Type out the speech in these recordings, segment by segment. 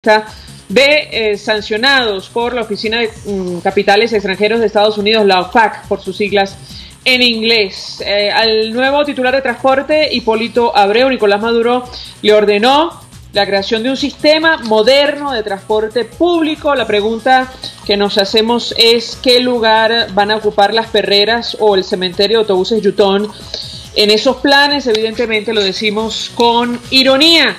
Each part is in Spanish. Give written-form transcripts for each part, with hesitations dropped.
de sancionados por la Oficina de Capitales Extranjeros de Estados Unidos, la OFAC, por sus siglas en inglés. Al nuevo titular de Transporte, Hipólito Abreu, Nicolás Maduro le ordenó la creación de un sistema moderno de transporte público. La pregunta que nos hacemos es ¿qué lugar van a ocupar las perreras o el cementerio de autobuses Yutón en esos planes? Evidentemente lo decimos con ironía.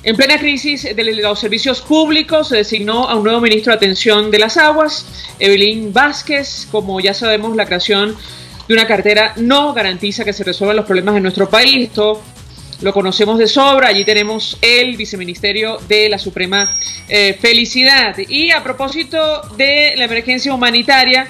En plena crisis de los servicios públicos se designó a un nuevo ministro de Atención de las Aguas, Evelyn Vázquez. Como ya sabemos, la creación de una cartera no garantiza que se resuelvan los problemas de nuestro país. Esto lo conocemos de sobra. Allí tenemos el viceministerio de la Suprema Felicidad. Y a propósito de la emergencia humanitaria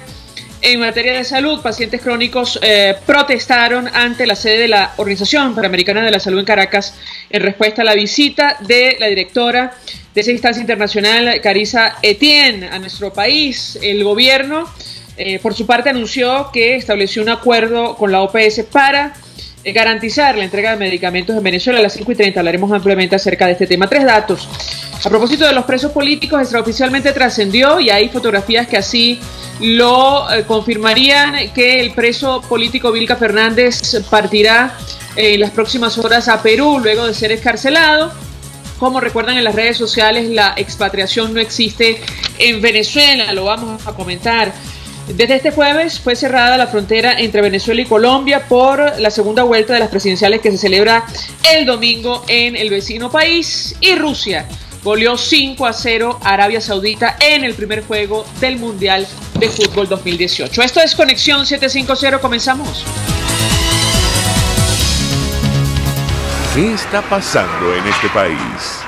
en materia de salud, pacientes crónicos protestaron ante la sede de la Organización Panamericana de la Salud en Caracas en respuesta a la visita de la directora de esa instancia internacional, Carissa Etienne, a nuestro país. El gobierno, por su parte, anunció que estableció un acuerdo con la OPS para garantizar la entrega de medicamentos en Venezuela. A las 5:30 hablaremos ampliamente acerca de este tema. 3 datos. A propósito de los presos políticos, extraoficialmente trascendió, y hay fotografías que así lo confirmarían, que el preso político Vilca Fernández partirá en las próximas horas a Perú luego de ser excarcelado. Como recuerdan en las redes sociales, la expatriación no existe en Venezuela, lo vamos a comentar. Desde este jueves fue cerrada la frontera entre Venezuela y Colombia por la segunda vuelta de las presidenciales que se celebra el domingo en el vecino país. Y Rusia goleó 5-0 a Arabia Saudita en el primer juego del Mundial de Fútbol 2018. Esto es Conexión 750, comenzamos. ¿Qué está pasando en este país?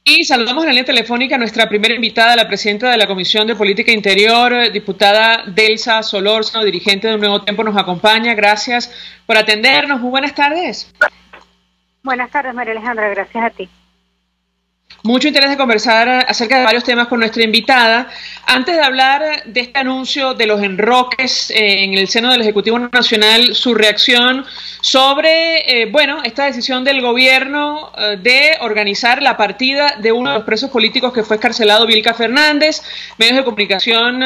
Y saludamos en la línea telefónica a nuestra primera invitada, la presidenta de la Comisión de Política Interior, diputada Delsa Solórzano, dirigente de Un Nuevo Tiempo, nos acompaña. Gracias por atendernos. Muy buenas tardes. Buenas tardes, María Alejandra. Gracias a ti. Mucho interés de conversar acerca de varios temas con nuestra invitada. Antes de hablar de este anuncio de los enroques en el seno del Ejecutivo Nacional, su reacción sobre, esta decisión del gobierno de organizar la partida de uno de los presos políticos que fue excarcelado, Vilca Fernández. Medios de comunicación,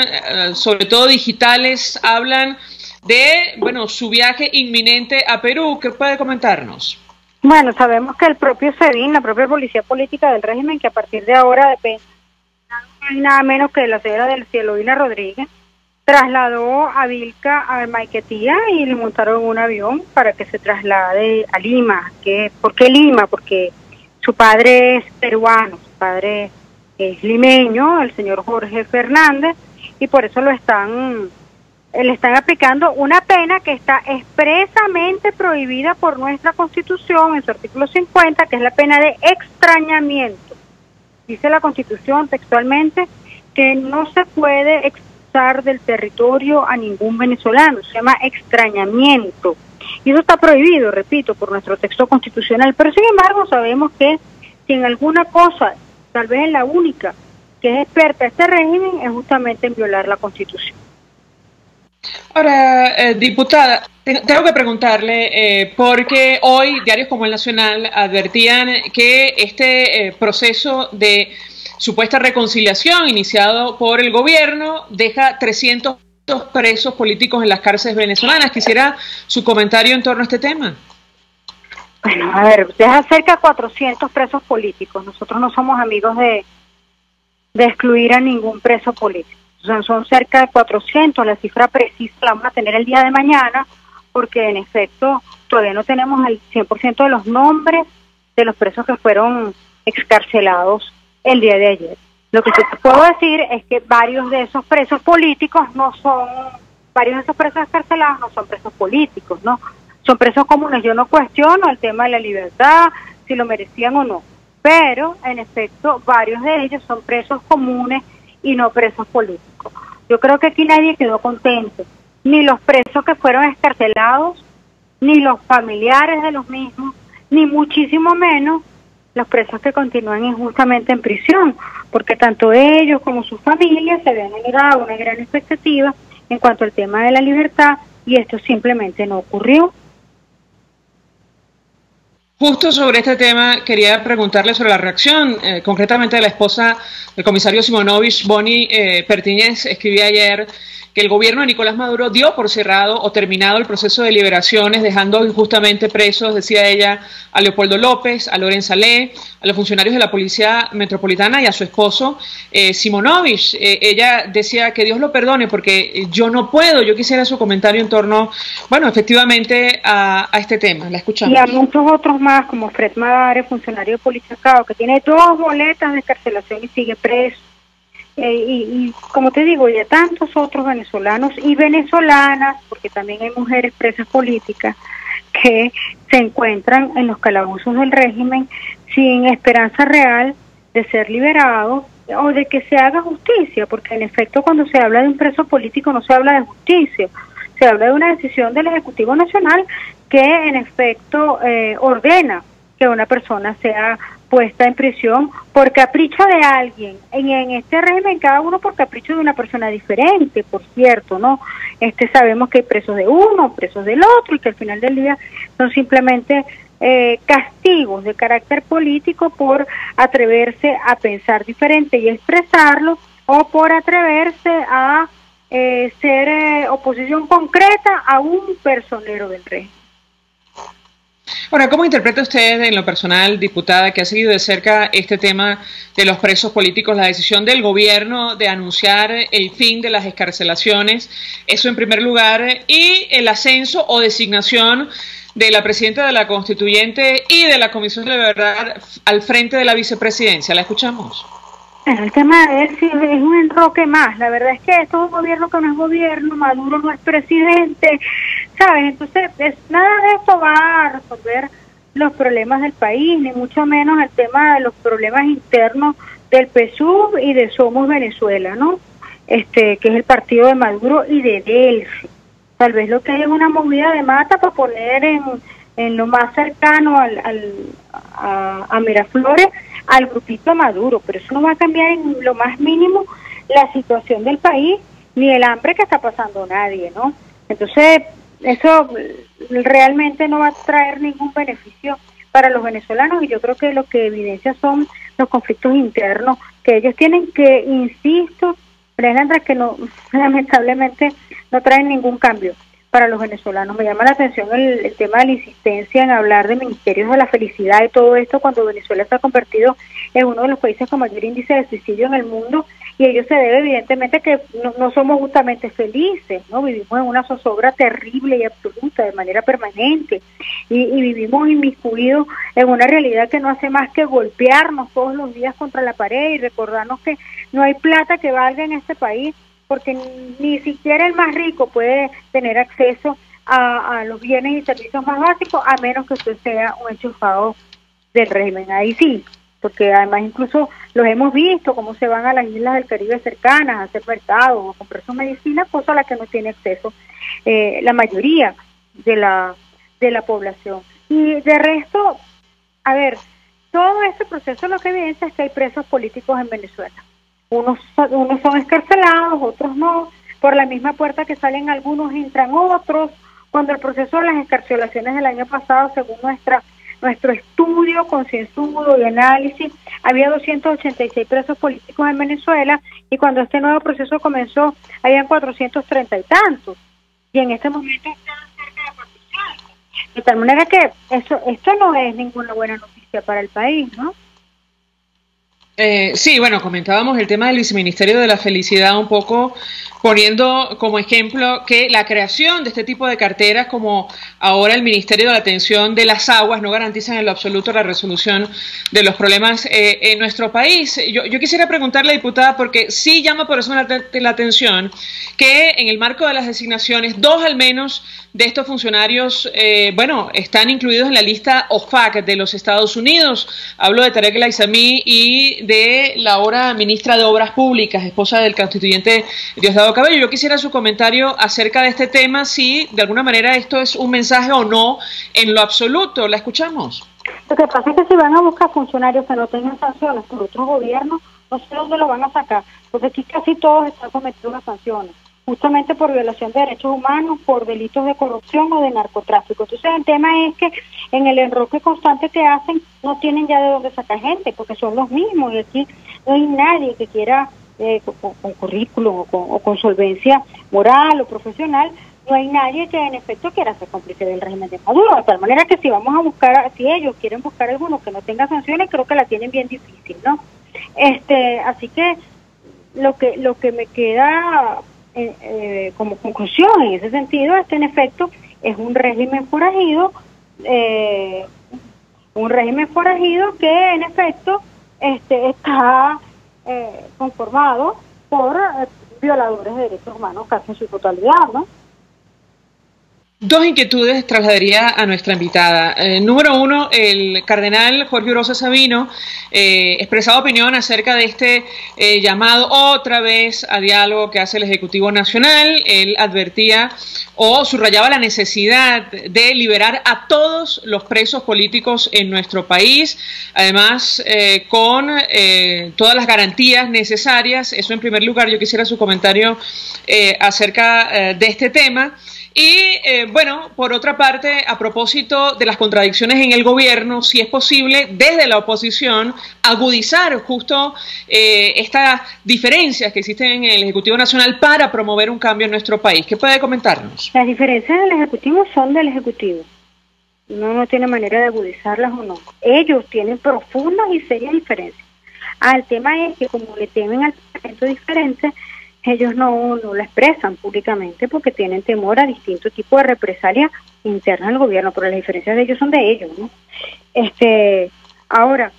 sobre todo digitales, hablan de, su viaje inminente a Perú. ¿Qué puede comentarnos? Bueno, sabemos que el propio SEBIN, la propia Policía Política del régimen, que a partir de ahora depende nada menos que de la señora del Cielovina Rodríguez, trasladó a Vilca a Maiquetía y le montaron un avión para que se traslade a Lima. ¿Por qué Lima? Porque su padre es peruano, su padre es limeño, el señor Jorge Fernández, y por eso le están aplicando una pena que está expresamente prohibida por nuestra Constitución en su artículo 50, que es la pena de extrañamiento. Dice la Constitución textualmente que no se puede expulsar del territorio a ningún venezolano, se llama extrañamiento. Y eso está prohibido, repito, por nuestro texto constitucional, pero sin embargo sabemos que si en alguna cosa, tal vez en la única, que es experta este régimen, es justamente en violar la Constitución. Ahora, diputada, tengo que preguntarle, porque hoy diarios como El Nacional advertían que este proceso de supuesta reconciliación iniciado por el gobierno deja 300 presos políticos en las cárceles venezolanas. Quisiera su comentario en torno a este tema. Bueno, a ver, deja cerca de 400 presos políticos. Nosotros no somos amigos de excluir a ningún preso político. Son cerca de 400, la cifra precisa la vamos a tener el día de mañana, porque en efecto todavía no tenemos el 100% de los nombres de los presos que fueron excarcelados el día de ayer. Lo que te puedo decir es que varios de esos presos excarcelados no son presos políticos, ¿no? Son presos comunes. Yo no cuestiono el tema de la libertad, si lo merecían o no, pero en efecto varios de ellos son presos comunes y no presos políticos. Yo creo que aquí nadie quedó contento, ni los presos que fueron excarcelados, ni los familiares de los mismos, ni muchísimo menos los presos que continúan injustamente en prisión, porque tanto ellos como sus familias se habían generado una gran expectativa en cuanto al tema de la libertad, y esto simplemente no ocurrió. Justo sobre este tema quería preguntarle sobre la reacción, concretamente de la esposa del comisario Simonovich. Bonnie Pertiñez escribía ayer que el gobierno de Nicolás Maduro dio por cerrado o terminado el proceso de liberaciones, dejando injustamente presos, decía ella, a Leopoldo López, a Lorenza Salé, a los funcionarios de la Policía Metropolitana y a su esposo Simonovich. Ella decía que Dios lo perdone porque yo no puedo. Yo quisiera su comentario en torno, bueno, efectivamente a este tema. La escuchamos. Y a muchos otros más, como Fred Madare, funcionario de Policía Cabo, que tiene 2 boletas de excarcelación y sigue preso. Y como te digo, y a tantos otros venezolanos y venezolanas, porque también hay mujeres presas políticas que se encuentran en los calabozos del régimen sin esperanza real de ser liberados o de que se haga justicia, porque en efecto cuando se habla de un preso político no se habla de justicia, se habla de una decisión del Ejecutivo Nacional que en efecto ordena que una persona sea puesta en prisión por capricho de alguien. En este régimen cada uno por capricho de una persona diferente, por cierto, ¿no? Sabemos que hay presos de uno, presos del otro, y que al final del día son simplemente castigos de carácter político por atreverse a pensar diferente y expresarlo, o por atreverse a ser oposición concreta a un personero del régimen. Ahora, ¿cómo interpreta usted en lo personal, diputada, que ha seguido de cerca este tema de los presos políticos, la decisión del gobierno de anunciar el fin de las excarcelaciones, eso en primer lugar, y el ascenso o designación de la presidenta de la Constituyente y de la Comisión de la Verdad al frente de la vicepresidencia? ¿La escuchamos? Bueno, el tema de él sí es un enroque más. La verdad es que esto es un gobierno que no es gobierno, Maduro no es presidente, ¿sabes? Entonces, nada de esto va a resolver los problemas del país, ni mucho menos el tema de los problemas internos del PSUV y de Somos Venezuela, ¿no? Que es el partido de Maduro y de Delcy. Tal vez lo que hay es una movida de mata para poner en lo más cercano a Miraflores al grupito Maduro, pero eso no va a cambiar en lo más mínimo la situación del país, ni el hambre que está pasando nadie, ¿no? Entonces, eso realmente no va a traer ningún beneficio para los venezolanos, y yo creo que lo que evidencia son los conflictos internos que ellos tienen, que, insisto, Alejandra, que no, lamentablemente no traen ningún cambio para los venezolanos. Me llama la atención el tema de la insistencia en hablar de ministerios de la felicidad y todo esto, cuando Venezuela se ha convertido en uno de los países con mayor índice de suicidio en el mundo, y ello se debe evidentemente a que no somos justamente felices, ¿no? Vivimos en una zozobra terrible y absoluta de manera permanente, y vivimos inmiscuidos en una realidad que no hace más que golpearnos todos los días contra la pared y recordarnos que no hay plata que valga en este país, porque ni siquiera el más rico puede tener acceso a los bienes y servicios más básicos, a menos que usted sea un enchufado del régimen. Ahí sí, porque además incluso los hemos visto, cómo se van a las islas del Caribe cercanas a hacer mercado, a comprar sus medicinas, cosa a la que no tiene acceso la mayoría de la población. Y de resto, a ver, todo este proceso lo que evidencia es que hay presos políticos en Venezuela. Unos son escarcelados, otros no. Por la misma puerta que salen algunos, entran otros. Cuando el proceso de las excarcelaciones del año pasado, según nuestro estudio concienzudo y análisis, había 286 presos políticos en Venezuela, y cuando este nuevo proceso comenzó, habían 430 y tantos. Y en este momento están cerca de 400. De tal manera que esto no es ninguna buena noticia para el país, ¿no? Sí, bueno, comentábamos el tema del Viceministerio de la Felicidad un poco, poniendo como ejemplo que la creación de este tipo de carteras, como ahora el Ministerio de la Atención de las Aguas, no garantizan en lo absoluto la resolución de los problemas en nuestro país. Yo quisiera preguntarle, diputada, porque sí llama por eso la atención que en el marco de las designaciones, 2 al menos de estos funcionarios, están incluidos en la lista OFAC de los Estados Unidos. Hablo de Tarek El Aissami y de la ahora ministra de Obras Públicas, esposa del constituyente Diosdado Cabello. Yo quisiera su comentario acerca de este tema, si de alguna manera esto es un mensaje o no en lo absoluto. ¿La escuchamos? Lo que pasa es que si van a buscar funcionarios que no tengan sanciones por otros gobiernos, no sé dónde lo van a sacar, porque aquí casi todos están sometidos a sanciones. justamente por violación de derechos humanos, por delitos de corrupción o de narcotráfico. Entonces el tema es que en el enroque constante que hacen no tienen ya de dónde sacar gente, porque son los mismos, y aquí no hay nadie que quiera con currículum o con solvencia moral o profesional, no hay nadie que en efecto quiera ser cómplice del régimen de Maduro, de tal manera que si vamos a buscar, si ellos quieren buscar alguno que no tenga sanciones, creo que la tienen bien difícil, ¿no? Así que lo que me queda como conclusión en ese sentido es que en efecto es un régimen forajido que en efecto está conformado por violadores de derechos humanos casi en su totalidad, ¿no? Dos inquietudes trasladaría a nuestra invitada. Número uno, el cardenal Jorge Urosa Sabino expresaba opinión acerca de este llamado otra vez a diálogo que hace el Ejecutivo Nacional. Él advertía o subrayaba la necesidad de liberar a todos los presos políticos en nuestro país, además con todas las garantías necesarias. Eso en primer lugar. Yo quisiera su comentario acerca de este tema. Y bueno, por otra parte, a propósito de las contradicciones en el gobierno, si es posible desde la oposición agudizar justo estas diferencias que existen en el Ejecutivo Nacional para promover un cambio en nuestro país. ¿Qué puede comentarnos? Las diferencias del Ejecutivo son del Ejecutivo. Uno no tiene manera de agudizarlas o no. Ellos tienen profundas y serias diferencias. El tema es que como le temen al pensamiento diferente, ellos no lo expresan públicamente porque tienen temor a distintos tipos de represalias internas del gobierno, pero las diferencias de ellos son de ellos, ¿no? Ahora,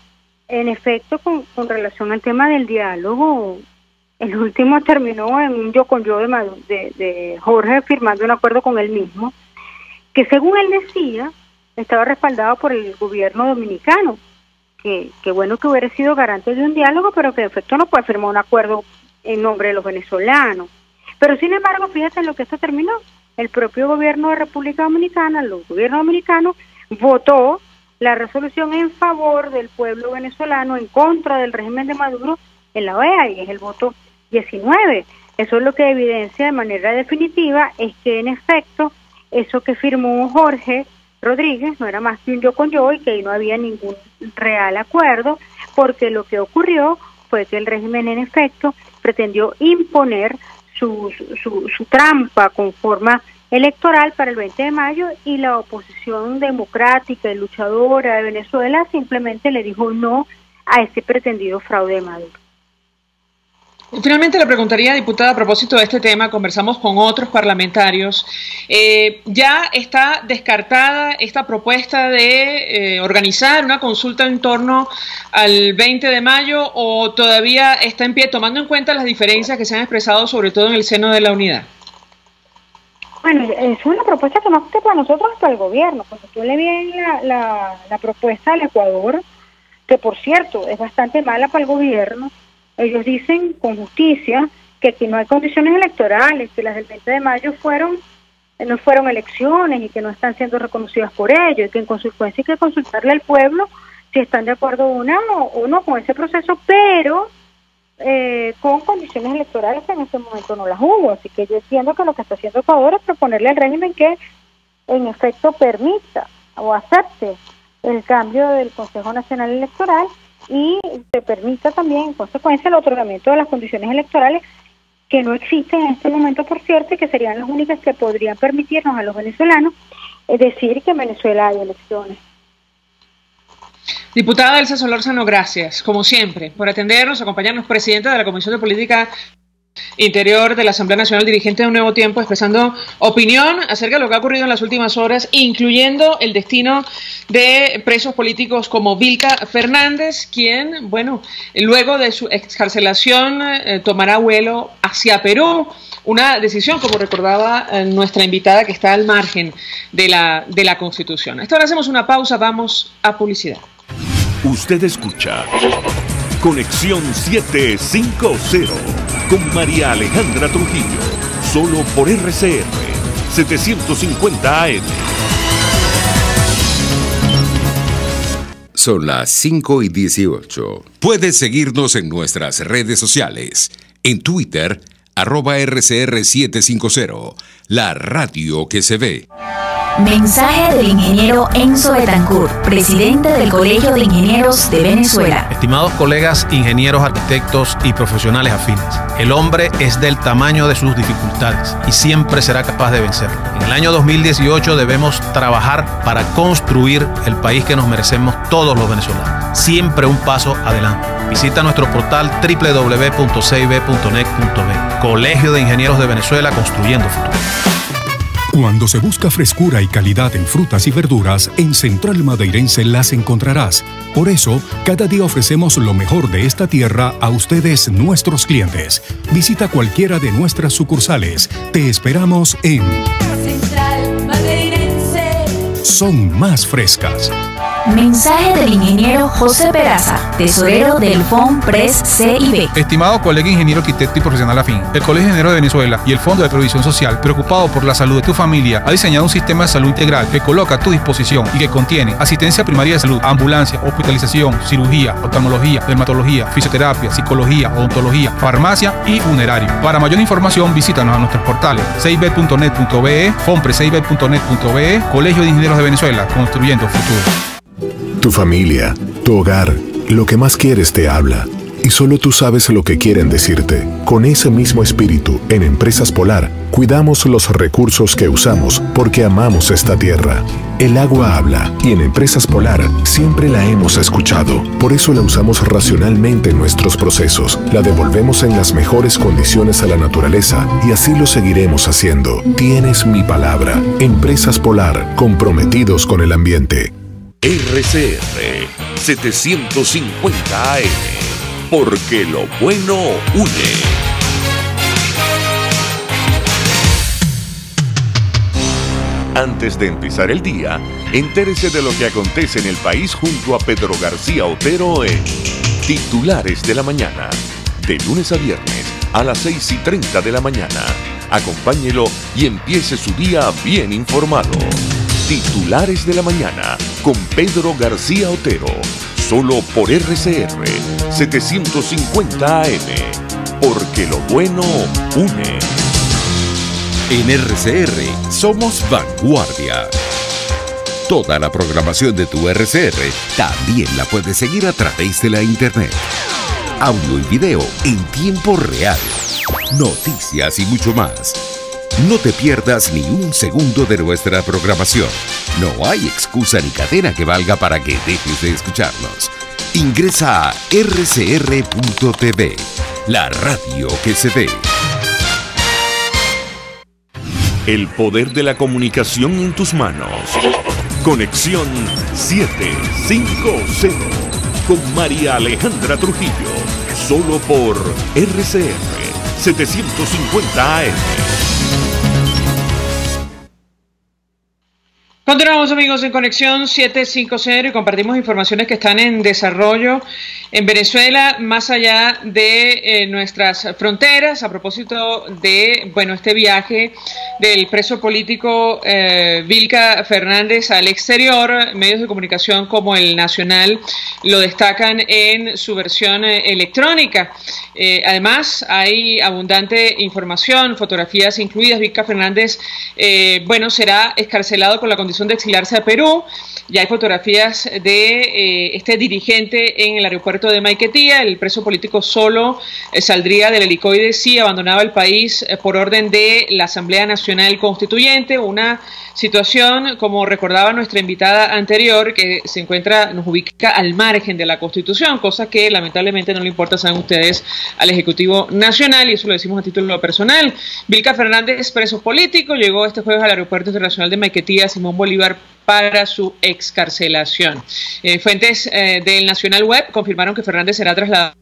en efecto, con relación al tema del diálogo, el último terminó en un yo con yo de Jorge firmando un acuerdo con él mismo, que según él decía, estaba respaldado por el gobierno dominicano, que bueno que hubiera sido garante de un diálogo, pero que en efecto no puede firmar un acuerdo en nombre de los venezolanos. Pero sin embargo, fíjate en lo que esto terminó. El propio gobierno de República Dominicana, el gobierno dominicano, votó la resolución en favor del pueblo venezolano en contra del régimen de Maduro en la OEA, y es el voto 19. Eso es lo que evidencia de manera definitiva es que en efecto eso que firmó Jorge Rodríguez no era más que un yo con yo y que ahí no había ningún real acuerdo, porque lo que ocurrió fue que el régimen en efecto pretendió imponer su trampa con forma electoral para el 20 de mayo y la oposición democrática y luchadora de Venezuela simplemente le dijo no a ese pretendido fraude de Maduro. Finalmente le preguntaría, diputada, a propósito de este tema, conversamos con otros parlamentarios, ¿ya está descartada esta propuesta de organizar una consulta en torno al 20 de mayo o todavía está en pie, tomando en cuenta las diferencias que se han expresado sobre todo en el seno de la unidad? Bueno, es una propuesta que más que para nosotros es para el gobierno. Cuando tú le vienes la propuesta al Ecuador, que por cierto es bastante mala para el gobierno, ellos dicen con justicia que aquí no hay condiciones electorales, que las del 20 de mayo no fueron elecciones y que no están siendo reconocidas por ello, y que en consecuencia hay que consultarle al pueblo si están de acuerdo o no con ese proceso, pero con condiciones electorales que en este momento no las hubo. Así que yo entiendo que lo que está haciendo Ecuador es proponerle al régimen que en efecto permita o acepte el cambio del Consejo Nacional Electoral y se permita también en consecuencia el otorgamiento de las condiciones electorales que no existen en este momento, por cierto, y que serían las únicas que podrían permitirnos a los venezolanos decir que en Venezuela hay elecciones. Diputada Elsa Solórzano, gracias, como siempre, por atendernos, acompañarnos, presidenta de la Comisión de Política Interior de la Asamblea Nacional, dirigente de Un Nuevo Tiempo, expresando opinión acerca de lo que ha ocurrido en las últimas horas, incluyendo el destino de presos políticos como Vilca Fernández, quien, bueno, luego de su excarcelación tomará vuelo hacia Perú, una decisión, como recordaba nuestra invitada, que está al margen de la Constitución. A esta hora hacemos una pausa, vamos a publicidad. Usted escucha Conexión 750 con María Alejandra Trujillo, solo por RCR 750 AM. Son las 5:18. Puedes seguirnos en nuestras redes sociales. En Twitter, @RCR750, la radio que se ve. Mensaje del ingeniero Enzo Betancourt, presidente del Colegio de Ingenieros de Venezuela. Estimados colegas, ingenieros, arquitectos y profesionales afines, el hombre es del tamaño de sus dificultades y siempre será capaz de vencerlo. En el año 2018 debemos trabajar para construir el país que nos merecemos todos los venezolanos. Siempre un paso adelante. Visita nuestro portal www.cib.net.be. Colegio de Ingenieros de Venezuela, construyendo futuro. Cuando se busca frescura y calidad en frutas y verduras, en Central Madeirense las encontrarás. Por eso, cada día ofrecemos lo mejor de esta tierra a ustedes, nuestros clientes. Visita cualquiera de nuestras sucursales. Te esperamos en Central Madeirense. Son más frescas. Mensaje del ingeniero José Peraza, tesorero del FONPRES CIB. Estimado colega ingeniero, arquitecto y profesional afín, el Colegio de Ingenieros de Venezuela y el Fondo de Previsión Social, preocupado por la salud de tu familia, ha diseñado un sistema de salud integral que coloca a tu disposición y que contiene asistencia primaria de salud, ambulancia, hospitalización, cirugía, oftalmología, dermatología, fisioterapia, psicología, odontología, farmacia y funerario. Para mayor información, visítanos a nuestros portales cib.net.be, fonprescib.net.be, Colegio de Ingenieros de Venezuela, construyendo futuro. Tu familia, tu hogar, lo que más quieres te habla. Y solo tú sabes lo que quieren decirte. Con ese mismo espíritu, en Empresas Polar, cuidamos los recursos que usamos porque amamos esta tierra. El agua habla y en Empresas Polar siempre la hemos escuchado. Por eso la usamos racionalmente en nuestros procesos. La devolvemos en las mejores condiciones a la naturaleza y así lo seguiremos haciendo. Tienes mi palabra. Empresas Polar, comprometidos con el ambiente. RCR 750 AM, porque lo bueno une. Antes de empezar el día, entérese de lo que acontece en el país junto a Pedro García Otero en Titulares de la Mañana, de lunes a viernes a las 6:30 de la mañana. Acompáñelo y empiece su día bien informado. Titulares de la Mañana con Pedro García Otero, solo por RCR 750 AM, porque lo bueno une. En RCR somos vanguardia. Toda la programación de tu RCR también la puedes seguir a través de la internet. Audio y video en tiempo real, noticias y mucho más. No te pierdas ni un segundo de nuestra programación. No hay excusa ni cadena que valga para que dejes de escucharnos. Ingresa a rcr.tv, la radio que se ve. El poder de la comunicación en tus manos. Conexión 750 con María Alejandra Trujillo. Solo por RCR 750 AM. Continuamos, amigos, en Conexión 750 y compartimos informaciones que están en desarrollo en Venezuela, más allá de nuestras fronteras, a propósito de, este viaje del preso político Vilca Fernández al exterior. Medios de comunicación como El Nacional lo destacan en su versión electrónica. Además, hay abundante información, fotografías incluidas. Vilca Fernández, será excarcelado con la condición de exiliarse a Perú. Ya hay fotografías de este dirigente en el aeropuerto de Maiquetía. El preso político solo saldría del helicoide si abandonaba el país por orden de la Asamblea Nacional Constituyente. Una situación, como recordaba nuestra invitada anterior, que nos ubica al margen de la Constitución, cosa que lamentablemente no le importa, saben ustedes, al Ejecutivo Nacional, y eso lo decimos a título personal. Vilca Fernández, preso político, llegó este jueves al Aeropuerto Internacional de Maiquetía Simón Bolívar para su excarcelación. Fuentes del Nacional Web confirmaron que Fernández será trasladado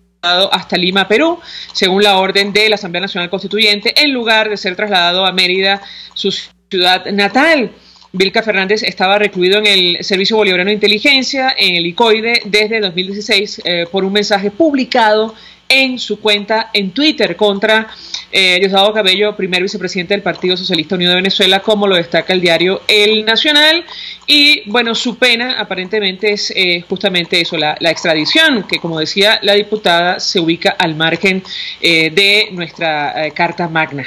hasta Lima, Perú, según la orden de la Asamblea Nacional Constituyente, en lugar de ser trasladado a Mérida, su ciudad natal. Vilca Fernández estaba recluido en el Servicio Bolivariano de Inteligencia, en el helicoide, desde 2016 por un mensaje publicado en su cuenta en Twitter contra Diosdado Cabello, primer vicepresidente del Partido Socialista Unido de Venezuela, como lo destaca el diario El Nacional. Y bueno, su pena aparentemente es justamente eso, la extradición, que como decía la diputada, se ubica al margen de nuestra Carta Magna.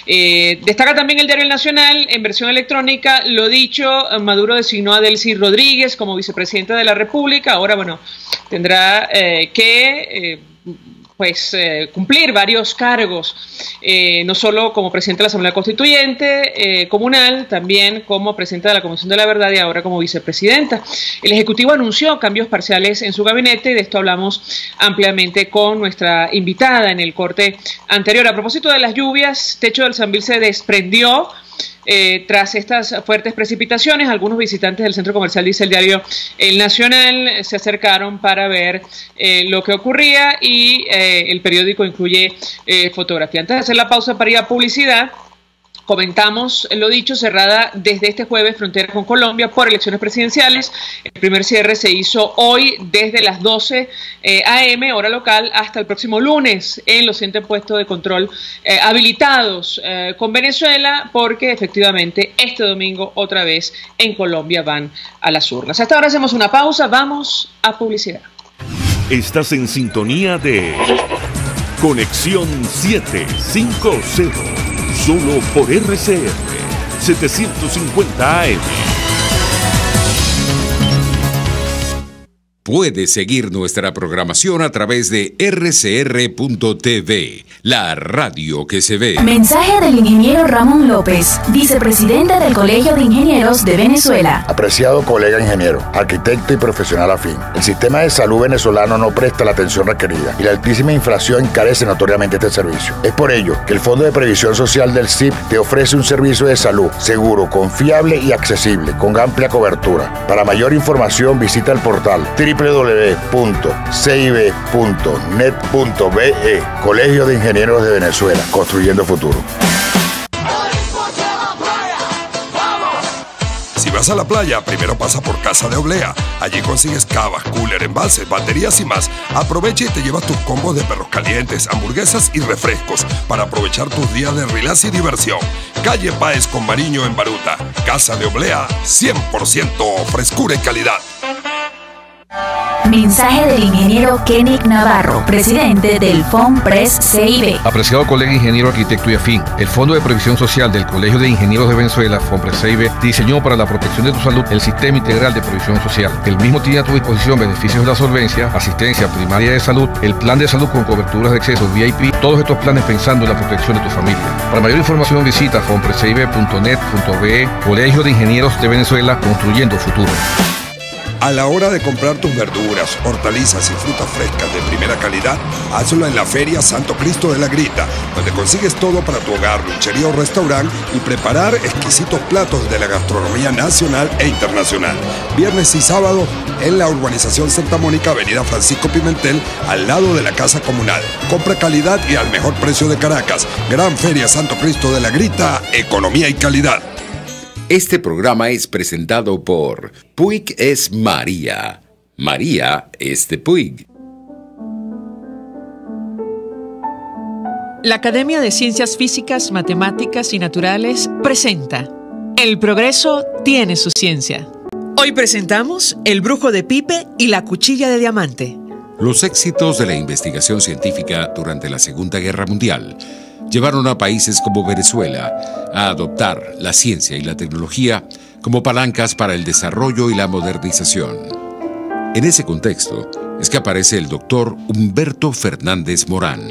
Destaca también el diario El Nacional, en versión electrónica, lo dicho, Maduro designó a Delcy Rodríguez como vicepresidenta de la República. Ahora, bueno, tendrá que cumplir varios cargos, no solo como presidente de la Asamblea Constituyente Comunal, también como presidenta de la Comisión de la Verdad y ahora como vicepresidenta. El Ejecutivo anunció cambios parciales en su gabinete y de esto hablamos ampliamente con nuestra invitada en el corte anterior. A propósito de las lluvias, techo del Sambil se desprendió tras estas fuertes precipitaciones. Algunos visitantes del centro comercial, dice el diario El Nacional, se acercaron para ver lo que ocurría y el periódico incluye fotografía. Antes de hacer la pausa para ir a publicidad, comentamos lo dicho, cerrada desde este jueves frontera con Colombia por elecciones presidenciales. El primer cierre se hizo hoy desde las 12 a.m. hora local hasta el próximo lunes en los 100 puestos de control habilitados con Venezuela, porque efectivamente este domingo otra vez en Colombia van a las urnas. Hasta ahora hacemos una pausa, vamos a publicidad. Estás en sintonía de Conexión 750. Solo por RCR 750 AM. Puedes seguir nuestra programación a través de rcr.tv, la radio que se ve. Mensaje del ingeniero Ramón López, vicepresidente del Colegio de Ingenieros de Venezuela. Apreciado colega ingeniero, arquitecto y profesional afín, el sistema de salud venezolano no presta la atención requerida y la altísima inflación encarece notoriamente este servicio. Es por ello que el Fondo de Previsión Social del CIP te ofrece un servicio de salud seguro, confiable y accesible, con amplia cobertura. Para mayor información visita el portal www.cib.net.be. Colegio de Ingenieros de Venezuela, construyendo futuro. Si vas a la playa, primero pasa por Casa de Oblea. Allí consigues cavas, cooler, envases, baterías y más. Aprovecha y te llevas tus combos de perros calientes, hamburguesas y refrescos para aprovechar tus días de relax y diversión. Calle Páez con Mariño en Baruta. Casa de Oblea, 100% frescura y calidad. Mensaje del ingeniero Kenneth Navarro, presidente del FONPRES CIB. Apreciado colega ingeniero, arquitecto y afín, el Fondo de Previsión Social del Colegio de Ingenieros de Venezuela, FONPRES CIB, diseñó para la protección de tu salud el Sistema Integral de Previsión Social. El mismo tiene a tu disposición beneficios de la solvencia, asistencia primaria de salud, el plan de salud con coberturas de acceso VIP, todos estos planes pensando en la protección de tu familia. Para mayor información visita fonprescib.net.be. Colegio de Ingenieros de Venezuela, construyendo futuro. A la hora de comprar tus verduras, hortalizas y frutas frescas de primera calidad, hazlo en la Feria Santo Cristo de la Grita, donde consigues todo para tu hogar, luchería o restaurante y preparar exquisitos platos de la gastronomía nacional e internacional. Viernes y sábado en la urbanización Santa Mónica, avenida Francisco Pimentel, al lado de la Casa Comunal. Compra calidad y al mejor precio de Caracas. Gran Feria Santo Cristo de la Grita, economía y calidad. Este programa es presentado por Puig es María. María es de Puig. La Academia de Ciencias Físicas, Matemáticas y Naturales presenta El progreso tiene su ciencia. Hoy presentamos El brujo de Pipe y la cuchilla de diamante. Los éxitos de la investigación científica durante la Segunda Guerra Mundial llevaron a países como Venezuela a adoptar la ciencia y la tecnología como palancas para el desarrollo y la modernización. En ese contexto es que aparece el doctor Humberto Fernández Morán,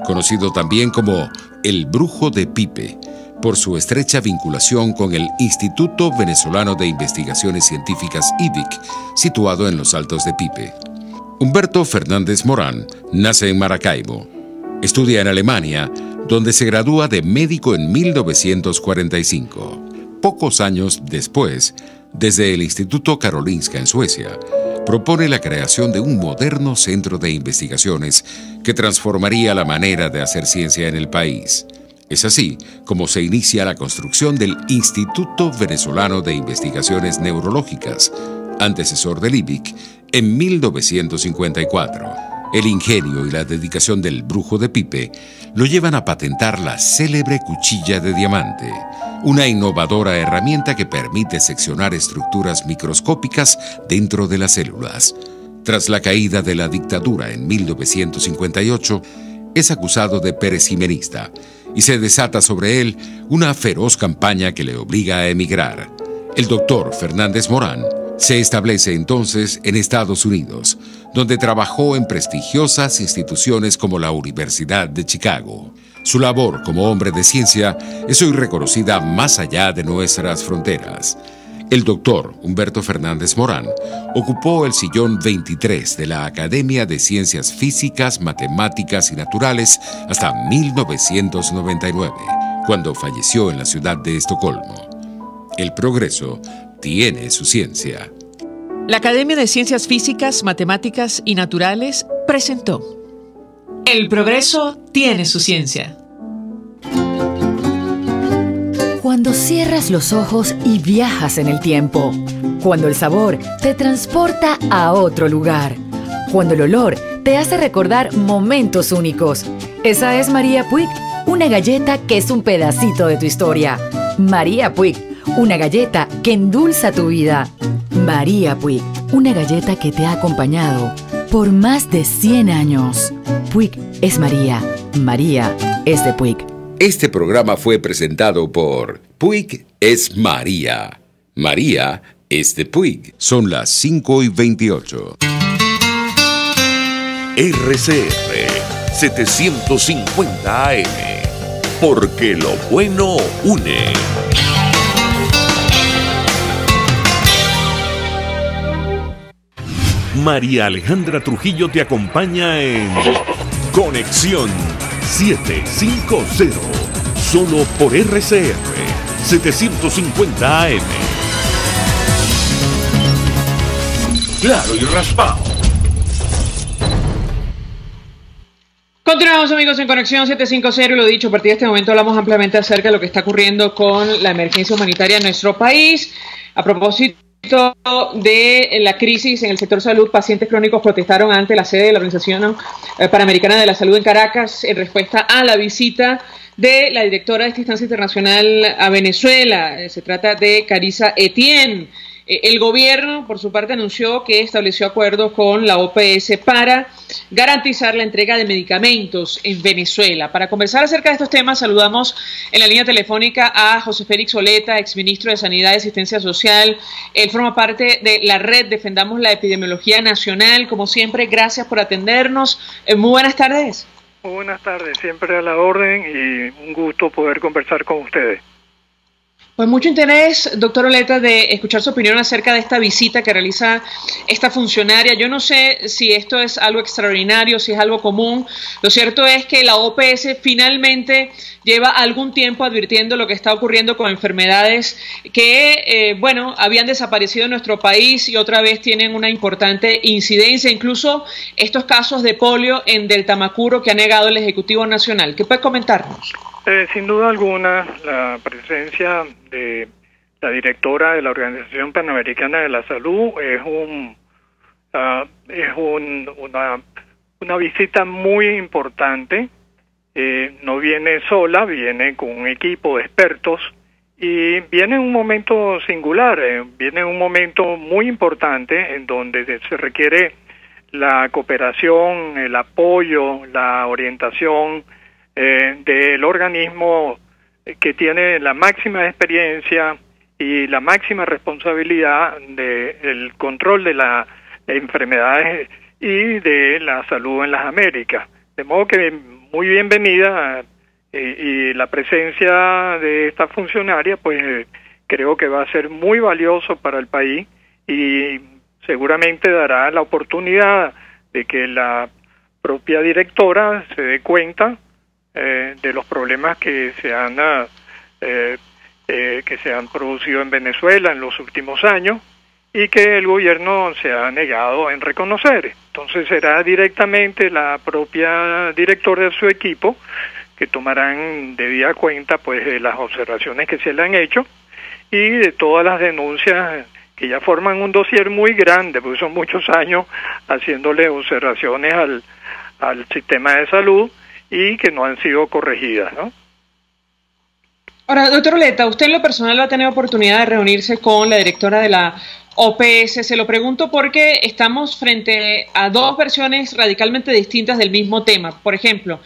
conocido también como el Brujo de Pipe, por su estrecha vinculación con el Instituto Venezolano de Investigaciones Científicas IVIC, situado en los Altos de Pipe. Humberto Fernández Morán nace en Maracaibo. Estudia en Alemania, donde se gradúa de médico en 1945. Pocos años después, desde el Instituto Karolinska en Suecia, propone la creación de un moderno centro de investigaciones que transformaría la manera de hacer ciencia en el país. Es así como se inicia la construcción del Instituto Venezolano de Investigaciones Neurológicas, antecesor del IVIC, en 1954. El ingenio y la dedicación del brujo de Pipe lo llevan a patentar la célebre cuchilla de diamante, una innovadora herramienta que permite seccionar estructuras microscópicas dentro de las células. Tras la caída de la dictadura en 1958, es acusado de perejimenista y se desata sobre él una feroz campaña que le obliga a emigrar. El doctor Fernández Morán se establece entonces en Estados Unidos, donde trabajó en prestigiosas instituciones como la Universidad de Chicago. Su labor como hombre de ciencia es hoy reconocida más allá de nuestras fronteras. El doctor Humberto Fernández Morán ocupó el sillón 23 de la Academia de Ciencias Físicas, Matemáticas y Naturales hasta 1999, cuando falleció en la ciudad de Estocolmo. El progreso tiene su ciencia. La Academia de Ciencias Físicas, Matemáticas y Naturales presentó El progreso tiene su ciencia. Cuando cierras los ojos y viajas en el tiempo. Cuando el sabor te transporta a otro lugar. Cuando el olor te hace recordar momentos únicos. Esa es María Puig, una galleta que es un pedacito de tu historia. María Puig, una galleta que endulza tu vida. María Puig, una galleta que te ha acompañado por más de 100 años. Puig es María. María es de Puig. Este programa fue presentado por Puig es María. María es de Puig. Son las 5:28. RCR 750 AM. Porque lo bueno une. María Alejandra Trujillo te acompaña en Conexión 750, solo por RCR 750 AM. Claro y raspado. Continuamos, amigos, en Conexión 750, y lo dicho, a partir de este momento hablamos ampliamente acerca de lo que está ocurriendo con la emergencia humanitaria en nuestro país. A propósito de la crisis en el sector salud, pacientes crónicos protestaron ante la sede de la Organización Panamericana de la Salud en Caracas en respuesta a la visita de la directora de esta instancia internacional a Venezuela. Se trata de Carissa Etienne. El gobierno, por su parte, anunció que estableció acuerdos con la OPS para garantizar la entrega de medicamentos en Venezuela. Para conversar acerca de estos temas, saludamos en la línea telefónica a José Félix Oleta, exministro de Sanidad y Asistencia Social. Él forma parte de la red Defendamos la Epidemiología Nacional. Como siempre, gracias por atendernos. Muy buenas tardes. Muy buenas tardes, siempre a la orden y un gusto poder conversar con ustedes. Pues mucho interés, doctor Oleta, de escuchar su opinión acerca de esta visita que realiza esta funcionaria. Yo no sé si esto es algo extraordinario, si es algo común. Lo cierto es que la OPS finalmente lleva algún tiempo advirtiendo lo que está ocurriendo con enfermedades que, habían desaparecido en nuestro país y otra vez tienen una importante incidencia. Incluso estos casos de polio en Deltamacuro que ha negado el Ejecutivo Nacional. ¿Qué puede comentarnos? Sin duda alguna, la presencia de la directora de la Organización Panamericana de la Salud es una visita muy importante. No viene sola, viene con un equipo de expertos y viene en un momento singular, viene en un momento muy importante en donde se requiere la cooperación, el apoyo, la orientación del organismo que tiene la máxima experiencia y la máxima responsabilidad del control de las enfermedades y de la salud en las Américas. De modo que muy bienvenida y la presencia de esta funcionaria, pues creo que va a ser muy valioso para el país y seguramente dará la oportunidad de que la propia directora se dé cuenta de los problemas que se han producido en Venezuela en los últimos años y que el gobierno se ha negado en reconocer. Entonces será directamente la propia directora de su equipo que tomarán debida cuenta pues de las observaciones que se le han hecho y de todas las denuncias que ya forman un dossier muy grande, porque son muchos años haciéndole observaciones al sistema de salud y que no han sido corregidas, ¿no? Ahora, doctor Oleta, usted en lo personal va a tener oportunidad de reunirse con la directora de la OPS. Se lo pregunto porque estamos frente a dos versiones radicalmente distintas del mismo tema. Por ejemplo,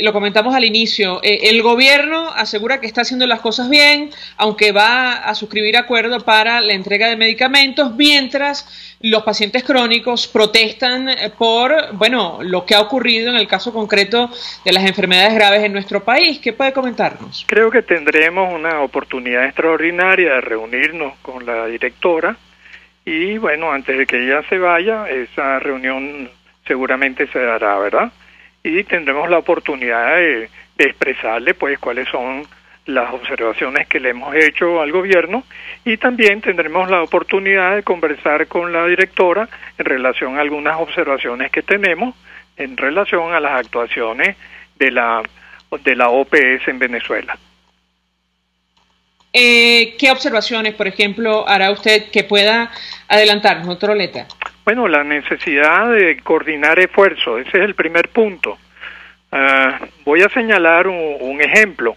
lo comentamos al inicio, el gobierno asegura que está haciendo las cosas bien, aunque va a suscribir acuerdo para la entrega de medicamentos, mientras los pacientes crónicos protestan por, bueno, lo que ha ocurrido en el caso concreto de las enfermedades graves en nuestro país. ¿Qué puede comentarnos? Creo que tendremos una oportunidad extraordinaria de reunirnos con la directora. Y bueno, antes de que ella se vaya, esa reunión seguramente se dará, ¿verdad? Y tendremos la oportunidad de expresarle pues cuáles son las observaciones que le hemos hecho al gobierno, y también tendremos la oportunidad de conversar con la directora en relación a algunas observaciones que tenemos en relación a las actuaciones de la OPS en Venezuela. ¿Qué observaciones, por ejemplo, hará usted que pueda adelantarnos, doctor Oleta? Bueno, la necesidad de coordinar esfuerzos, ese es el primer punto. Voy a señalar un ejemplo.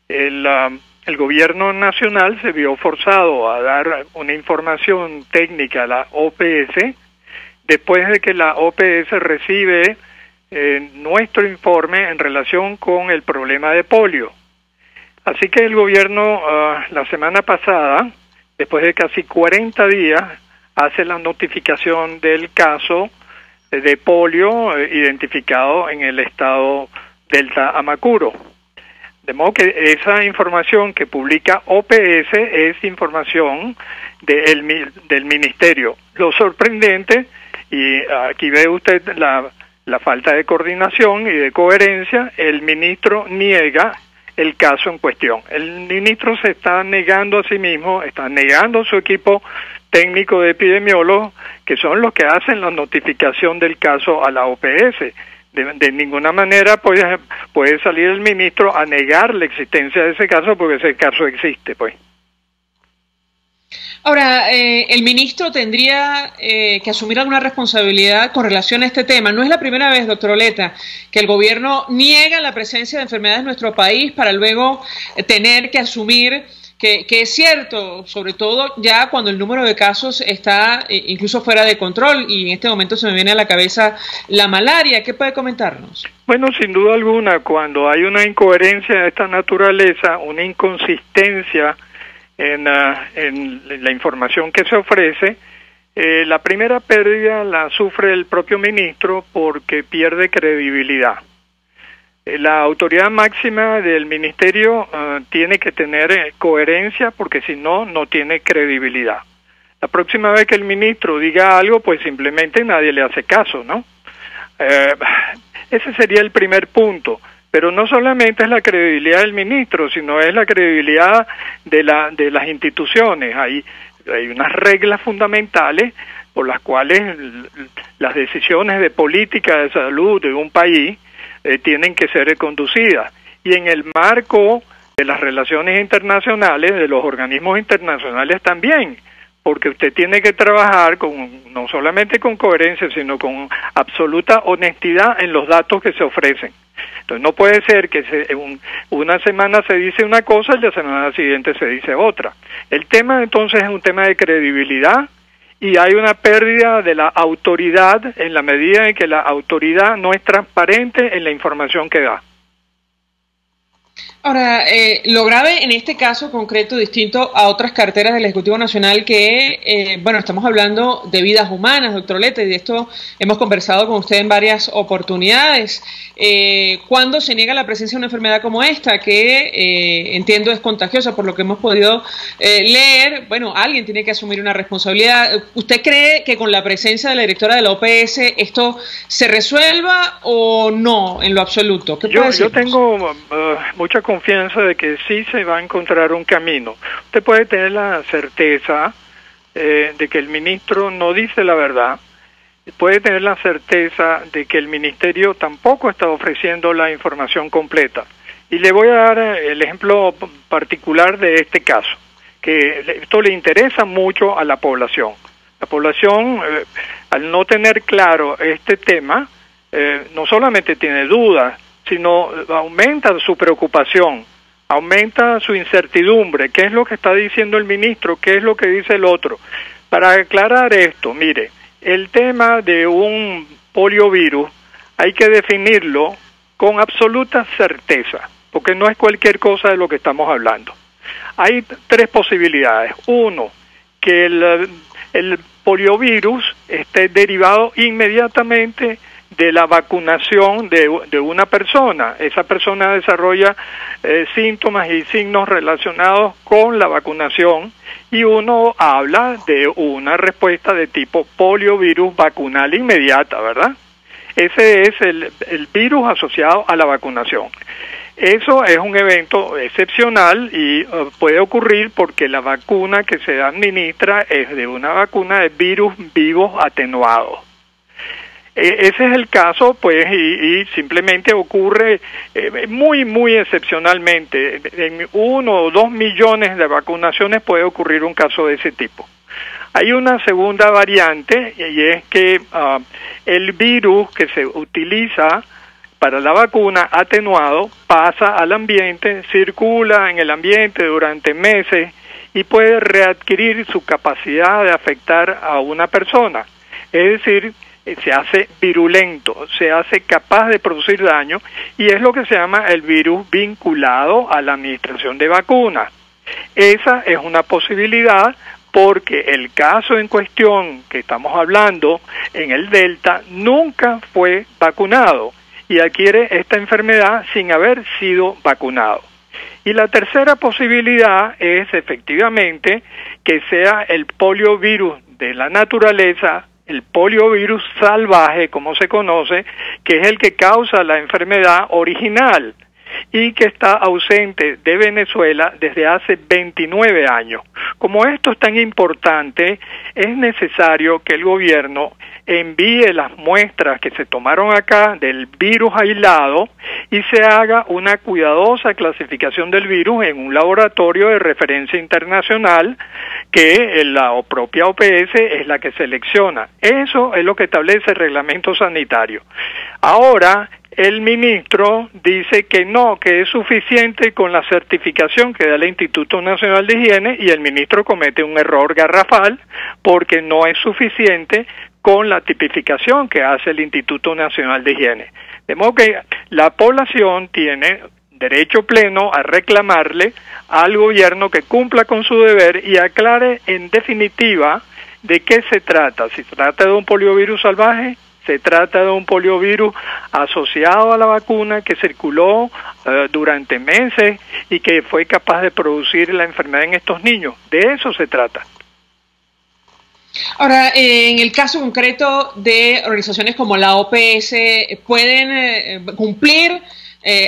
El gobierno nacional se vio forzado a dar una información técnica a la OPS después de que la OPS recibe nuestro informe en relación con el problema de polio. Así que el gobierno la semana pasada, después de casi 40 días, hace la notificación del caso de polio identificado en el estado Delta Amacuro. De modo que esa información que publica OPS es información del ministerio. Lo sorprendente, y aquí ve usted la falta de coordinación y de coherencia, el ministro niega el caso en cuestión. El ministro se está negando a sí mismo, está negando a su equipo técnico de epidemiólogos, que son los que hacen la notificación del caso a la OPS. De ninguna manera puede salir el ministro a negar la existencia de ese caso, porque ese caso existe, pues. Ahora, el ministro tendría que asumir alguna responsabilidad con relación a este tema. No es la primera vez, doctor Oleta, que el gobierno niega la presencia de enfermedades en nuestro país para luego tener que asumir que es cierto, sobre todo ya cuando el número de casos está incluso fuera de control, y en este momento se me viene a la cabeza la malaria. ¿Qué puede comentarnos? Bueno, sin duda alguna, cuando hay una incoherencia de esta naturaleza, una inconsistencia en la información que se ofrece, la primera pérdida la sufre el propio ministro porque pierde credibilidad. La autoridad máxima del ministerio tiene que tener coherencia, porque si no, no tiene credibilidad. La próxima vez que el ministro diga algo, pues simplemente nadie le hace caso, ¿no? Ese sería el primer punto. Pero no solamente es la credibilidad del ministro, sino es la credibilidad de las instituciones. Hay unas reglas fundamentales por las cuales las decisiones de política de salud de un país tienen que ser conducidas. Y en el marco de las relaciones internacionales, de los organismos internacionales también, porque usted tiene que trabajar no solamente con coherencia, sino con absoluta honestidad en los datos que se ofrecen. Entonces no puede ser que una semana se dice una cosa y la semana siguiente se dice otra. El tema entonces es un tema de credibilidad, y hay una pérdida de la autoridad en la medida en que la autoridad no es transparente en la información que da. Ahora, lo grave en este caso concreto, distinto a otras carteras del Ejecutivo Nacional, que, bueno, estamos hablando de vidas humanas, doctor Oleta, y de esto hemos conversado con usted en varias oportunidades. ¿Cuándo se niega la presencia de una enfermedad como esta, que entiendo es contagiosa, por lo que hemos podido leer? Bueno, alguien tiene que asumir una responsabilidad. ¿Usted cree que con la presencia de la directora de la OPS esto se resuelva o no, en lo absoluto? ¿Qué puede decirnos? Yo tengo mucha confianza de que sí se va a encontrar un camino. Usted puede tener la certeza de que el ministro no dice la verdad, puede tener la certeza de que el ministerio tampoco está ofreciendo la información completa. Y le voy a dar el ejemplo particular de este caso, que esto le interesa mucho a la población. La población, al no tener claro este tema, no solamente tiene dudas, sino aumenta su preocupación, aumenta su incertidumbre. ¿Qué es lo que está diciendo el ministro? ¿Qué es lo que dice el otro? Para aclarar esto, mire, el tema de un poliovirus hay que definirlo con absoluta certeza, porque no es cualquier cosa de lo que estamos hablando. Hay tres posibilidades. Uno, que el poliovirus esté derivado inmediatamente de la vacunación de una persona. Esa persona desarrolla síntomas y signos relacionados con la vacunación y uno habla de una respuesta de tipo poliovirus vacunal inmediata, ¿verdad? Ese es el virus asociado a la vacunación. Eso es un evento excepcional y puede ocurrir porque la vacuna que se administra es de una vacuna de virus vivos atenuados. Ese es el caso, pues, y simplemente ocurre muy excepcionalmente. En 1 o 2 millones de vacunaciones puede ocurrir un caso de ese tipo. Hay una segunda variante y es que el virus que se utiliza para la vacuna atenuado pasa al ambiente, circula en el ambiente durante meses y puede readquirir su capacidad de afectar a una persona. Es decir, se hace virulento, se hace capaz de producir daño y es lo que se llama el virus vinculado a la administración de vacunas. Esa es una posibilidad porque el caso en cuestión que estamos hablando en el Delta nunca fue vacunado y adquiere esta enfermedad sin haber sido vacunado. Y la tercera posibilidad es efectivamente que sea el poliovirus de la naturaleza, el poliovirus salvaje, como se conoce, que es el que causa la enfermedad original y que está ausente de Venezuela desde hace 29 años. Como esto es tan importante, es necesario que el gobierno envíe las muestras que se tomaron acá del virus aislado y se haga una cuidadosa clasificación del virus en un laboratorio de referencia internacional que la propia OPS es la que selecciona. Eso es lo que establece el reglamento sanitario. Ahora, el ministro dice que no, que es suficiente con la certificación que da el Instituto Nacional de Higiene y el ministro comete un error garrafal porque no es suficiente con la tipificación que hace el Instituto Nacional de Higiene. De modo que la población tiene derecho pleno a reclamarle al gobierno que cumpla con su deber y aclare en definitiva de qué se trata. Si se trata de un poliovirus salvaje, se trata de un poliovirus asociado a la vacuna que circuló durante meses y que fue capaz de producir la enfermedad en estos niños. De eso se trata. Ahora, en el caso concreto de organizaciones como la OPS, ¿pueden cumplir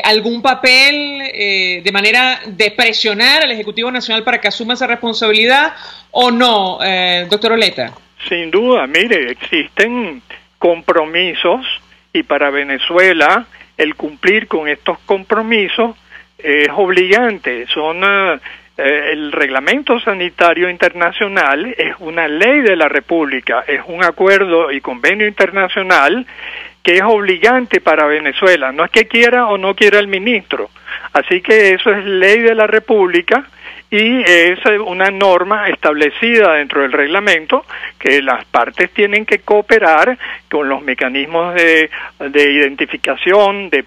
algún papel de manera de presionar al Ejecutivo Nacional para que asuma esa responsabilidad o no, doctor Oleta? Sin duda, mire, existen compromisos y para Venezuela el cumplir con estos compromisos es obligante. El reglamento sanitario internacional es una ley de la República, es un acuerdo y convenio internacional que es obligante para Venezuela, no es que quiera o no quiera el ministro, así que eso es ley de la República y es una norma establecida dentro del reglamento que las partes tienen que cooperar con los mecanismos de identificación de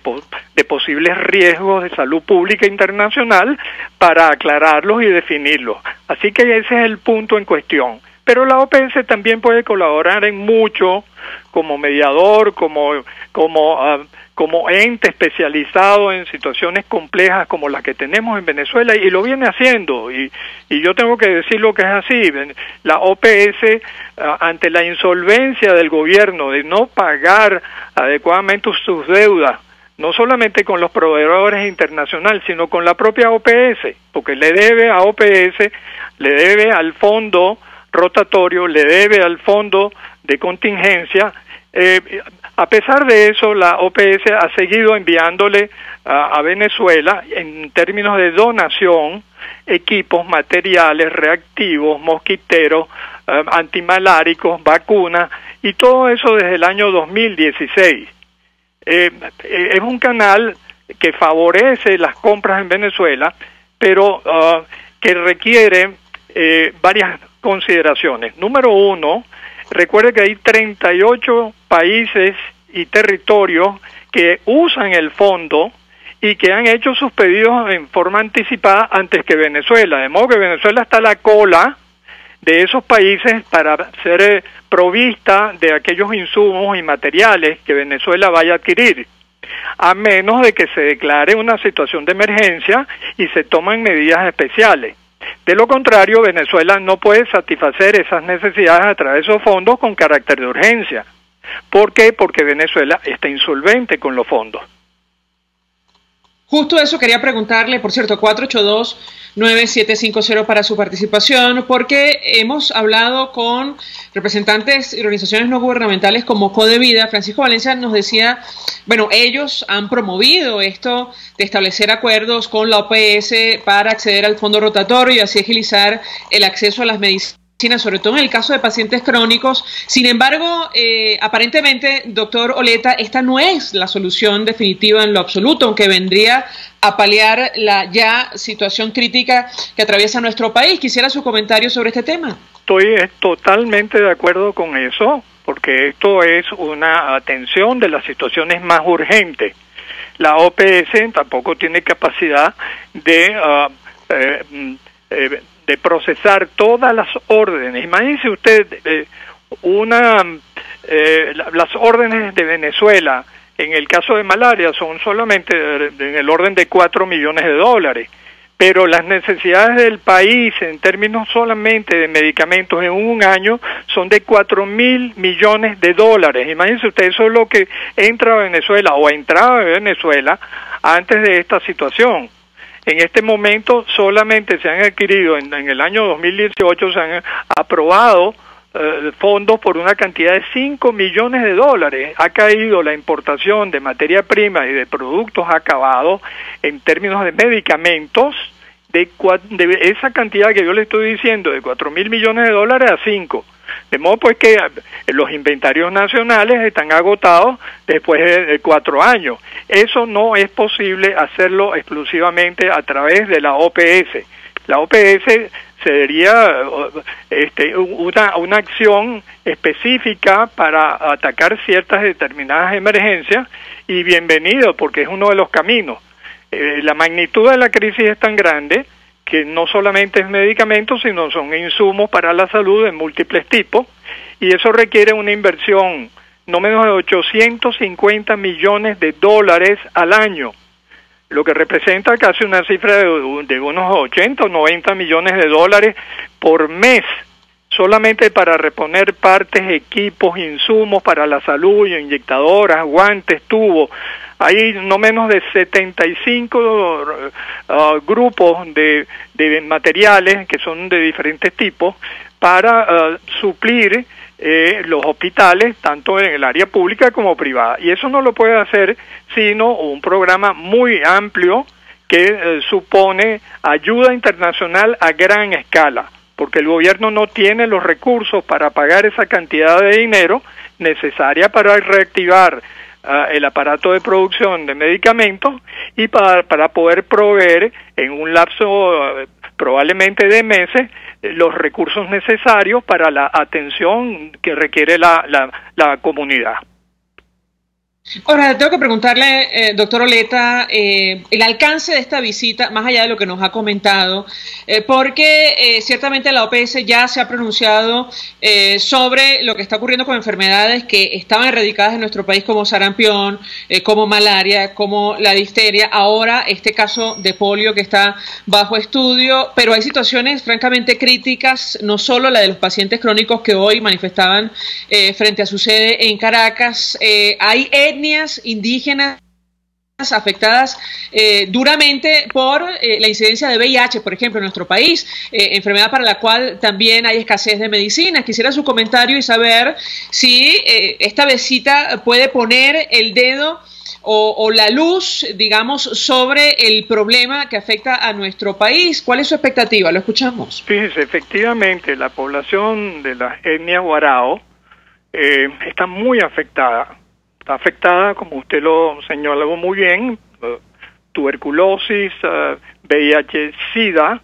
posibles riesgos de salud pública internacional para aclararlos y definirlos. Así que ese es el punto en cuestión. Pero la OPS también puede colaborar en mucho como mediador, como ente especializado en situaciones complejas como las que tenemos en Venezuela y lo viene haciendo y yo tengo que decir lo que es así. La OPS ante la insolvencia del gobierno de no pagar adecuadamente sus deudas, no solamente con los proveedores internacionales, sino con la propia OPS, porque le debe a OPS, le debe al fondo rotatorio, le debe al fondo de contingencia. A pesar de eso, la OPS ha seguido enviándole a Venezuela, en términos de donación, equipos, materiales, reactivos, mosquiteros, antimaláricos, vacunas, y todo eso desde el año 2016. es un canal que favorece las compras en Venezuela, pero que requiere varias consideraciones. Número uno, recuerde que hay 38 países y territorios que usan el fondo y que han hecho sus pedidos en forma anticipada antes que Venezuela, de modo que Venezuela está a la cola de esos países para ser provista de aquellos insumos y materiales que Venezuela vaya a adquirir, a menos de que se declare una situación de emergencia y se tomen medidas especiales. De lo contrario, Venezuela no puede satisfacer esas necesidades a través de esos fondos con carácter de urgencia. ¿Por qué? Porque Venezuela está insolvente con los fondos. Justo eso quería preguntarle, por cierto, 482-9750 para su participación, porque hemos hablado con representantes y organizaciones no gubernamentales como Codevida. Francisco Valencia nos decía, bueno, ellos han promovido esto de establecer acuerdos con la OPS para acceder al fondo rotatorio y así agilizar el acceso a las medicinas, sobre todo en el caso de pacientes crónicos. Sin embargo, aparentemente, doctor Oleta, esta no es la solución definitiva en lo absoluto, aunque vendría a paliar la ya situación crítica que atraviesa nuestro país. Quisiera su comentario sobre este tema. Estoy totalmente de acuerdo con eso, porque esto es una atención de las situaciones más urgentes. La OPS tampoco tiene capacidad de procesar todas las órdenes. Imagínese usted las órdenes de Venezuela en el caso de malaria son solamente en el orden de 4 millones de dólares, pero las necesidades del país en términos solamente de medicamentos en un año son de 4.000 millones de dólares. Imagínense usted, eso es lo que entra a Venezuela o entraba a Venezuela antes de esta situación. En este momento solamente se han adquirido, en el año 2018 se han aprobado fondos por una cantidad de 5 millones de dólares. Ha caído la importación de materia prima y de productos acabados en términos de medicamentos de esa cantidad que yo le estoy diciendo, de 4.000 millones de dólares a 5. De modo pues que los inventarios nacionales están agotados después de 4 años. Eso no es posible hacerlo exclusivamente a través de la OPS. La OPS sería una acción específica para atacar ciertas determinadas emergencias, y bienvenido, porque es uno de los caminos. La magnitud de la crisis es tan grande que no solamente es medicamentos, sino son insumos para la salud de múltiples tipos, y eso requiere una inversión no menos de 850 millones de dólares al año, lo que representa casi una cifra de unos 80 o 90 millones de dólares por mes, solamente para reponer partes, equipos, insumos para la salud, inyectadoras, guantes, tubos. Hay no menos de 75 grupos de materiales que son de diferentes tipos para suplir los hospitales, tanto en el área pública como privada. Y eso no lo puede hacer sino un programa muy amplio que supone ayuda internacional a gran escala, porque el gobierno no tiene los recursos para pagar esa cantidad de dinero necesaria para reactivar el aparato de producción de medicamentos y para poder proveer en un lapso probablemente de meses los recursos necesarios para la atención que requiere la comunidad. Ahora, tengo que preguntarle, doctor Oleta, el alcance de esta visita, más allá de lo que nos ha comentado, porque ciertamente la OPS ya se ha pronunciado sobre lo que está ocurriendo con enfermedades que estaban erradicadas en nuestro país, como sarampión, como malaria, como la difteria, ahora este caso de polio que está bajo estudio, pero hay situaciones francamente críticas, no solo la de los pacientes crónicos que hoy manifestaban frente a su sede en Caracas, hay etnias indígenas afectadas duramente por la incidencia de VIH, por ejemplo, en nuestro país, enfermedad para la cual también hay escasez de medicinas. Quisiera su comentario y saber si esta visita puede poner el dedo o la luz, digamos, sobre el problema que afecta a nuestro país. ¿Cuál es su expectativa? Lo escuchamos. Fíjese, efectivamente, la población de la etnia Warao está muy afectada está afectada, como usted lo señaló muy bien, tuberculosis, VIH-Sida,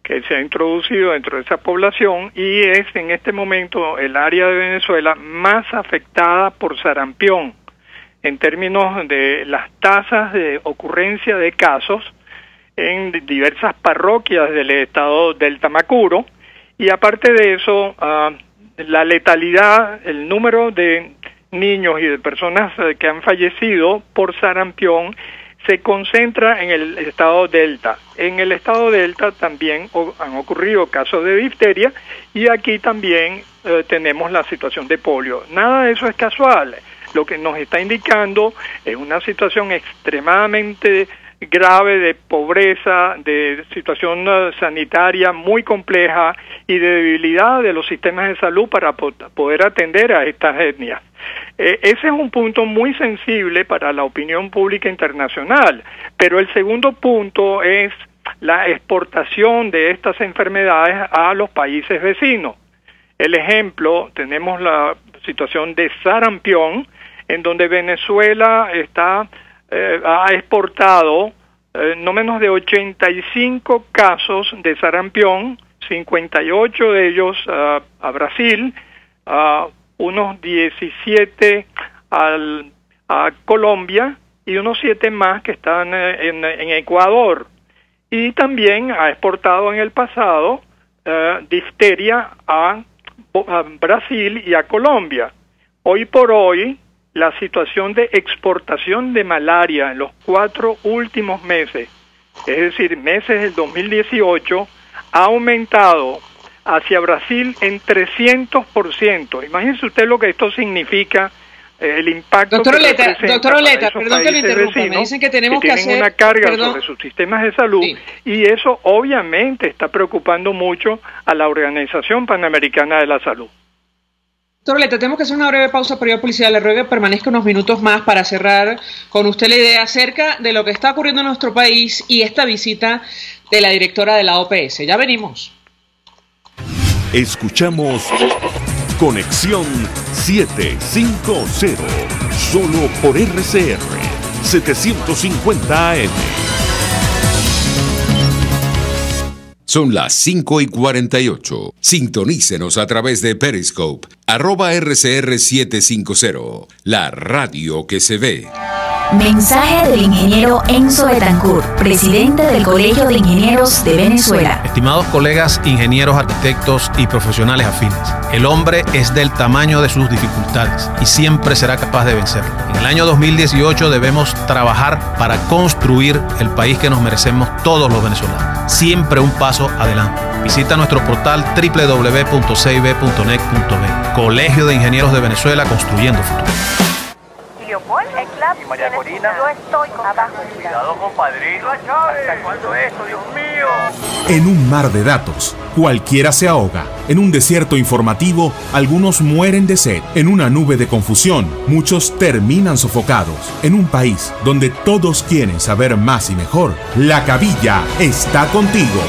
que se ha introducido dentro de esa población, y es en este momento el área de Venezuela más afectada por sarampión en términos de las tasas de ocurrencia de casos en diversas parroquias del estado del Tamacuro, y aparte de eso, la letalidad, el número de niños y de personas que han fallecido por sarampión se concentra en el estado Delta. En el estado Delta también han ocurrido casos de difteria, y aquí también tenemos la situación de polio. Nada de eso es casual. Lo que nos está indicando es una situación extremadamente grave de pobreza, de situación sanitaria muy compleja y de debilidad de los sistemas de salud para poder atender a estas etnias. Ese es un punto muy sensible para la opinión pública internacional, pero el segundo punto es la exportación de estas enfermedades a los países vecinos. El ejemplo, tenemos la situación de sarampión, en donde Venezuela ha exportado no menos de 85 casos de sarampión, 58 de ellos a Brasil, unos 17 a Colombia y unos 7 más que están en Ecuador. Y también ha exportado en el pasado difteria a Brasil y a Colombia. Hoy por hoy, la situación de exportación de malaria en los 4 últimos meses, es decir, meses del 2018, ha aumentado hacia Brasil en 300%. Imagínense usted lo que esto significa, el impacto Doctor que Oleta, representa perdón que lo interrumpa, me dicen que tenemos que hacer una carga sobre sus sistemas de salud, sí. Y eso obviamente está preocupando mucho a la Organización Panamericana de la Salud. Doctor Oleta, tenemos que hacer una breve pausa para ir a publicidad. Le ruego que permanezca unos minutos más para cerrar con usted la idea acerca de lo que está ocurriendo en nuestro país y esta visita de la directora de la OPS. Ya venimos. Escuchamos Conexión 750, solo por RCR 750 AM. Son las 5:48. Sintonícenos a través de Periscope, @RCR750, la radio que se ve. Mensaje del ingeniero Enzo Betancourt, presidente del Colegio de Ingenieros de Venezuela. Estimados colegas, ingenieros, arquitectos y profesionales afines, el hombre es del tamaño de sus dificultades y siempre será capaz de vencerlo. En el año 2018 debemos trabajar para construir el país que nos merecemos todos los venezolanos. Siempre un paso adelante. Visita nuestro portal www.cib.net.be. Colegio de Ingenieros de Venezuela, construyendo futuro. Y María Corina, yo estoy con abajo. Cuidado, compadrito. ¿Hasta cuándo esto, Dios mío? En un mar de datos, cualquiera se ahoga. En un desierto informativo, algunos mueren de sed. En una nube de confusión, muchos terminan sofocados. En un país donde todos quieren saber más y mejor, La Cabilla está contigo.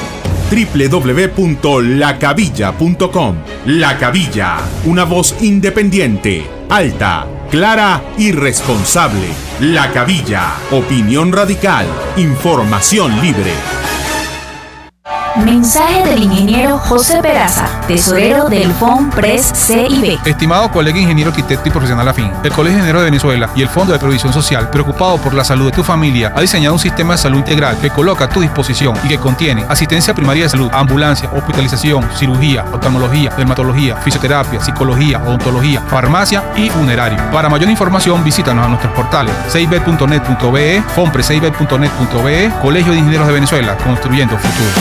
www.lacabilla.com. La Cabilla, una voz independiente, alta, clara y responsable. La Cabilla, opinión radical, información libre. Mensaje del ingeniero José Peraza, tesorero del FONPRES CIB. Estimado colega ingeniero, arquitecto y profesional afín, el Colegio de Ingenieros de Venezuela y el Fondo de Previsión Social, preocupado por la salud de tu familia, ha diseñado un sistema de salud integral que coloca a tu disposición y que contiene asistencia primaria de salud, ambulancia, hospitalización, cirugía, oftalmología, dermatología, fisioterapia, psicología, odontología, farmacia y funerario. Para mayor información, visítanos a nuestros portales cib.net.be, fonprescib.net.be, Colegio de Ingenieros de Venezuela, construyendo futuro.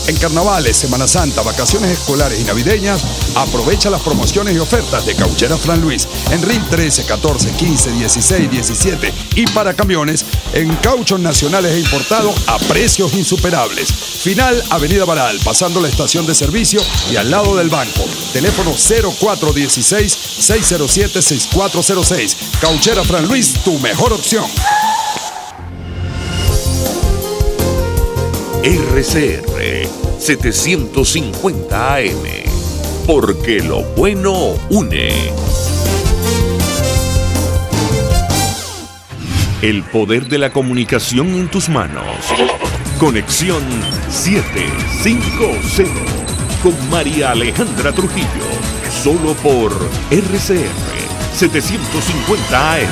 En carnavales, Semana Santa, vacaciones escolares y navideñas, aprovecha las promociones y ofertas de Cauchera Fran Luis en RIM 13, 14, 15, 16, 17 y para camiones en cauchos nacionales e importados a precios insuperables. Final Avenida Baral, pasando la estación de servicio y al lado del banco. Teléfono 0416-607-6406. Cauchera Fran Luis, tu mejor opción. RCR 750 AM, porque lo bueno une. El poder de la comunicación en tus manos. Conexión 750 con María Alejandra Trujillo. Solo por RCR 750 AM.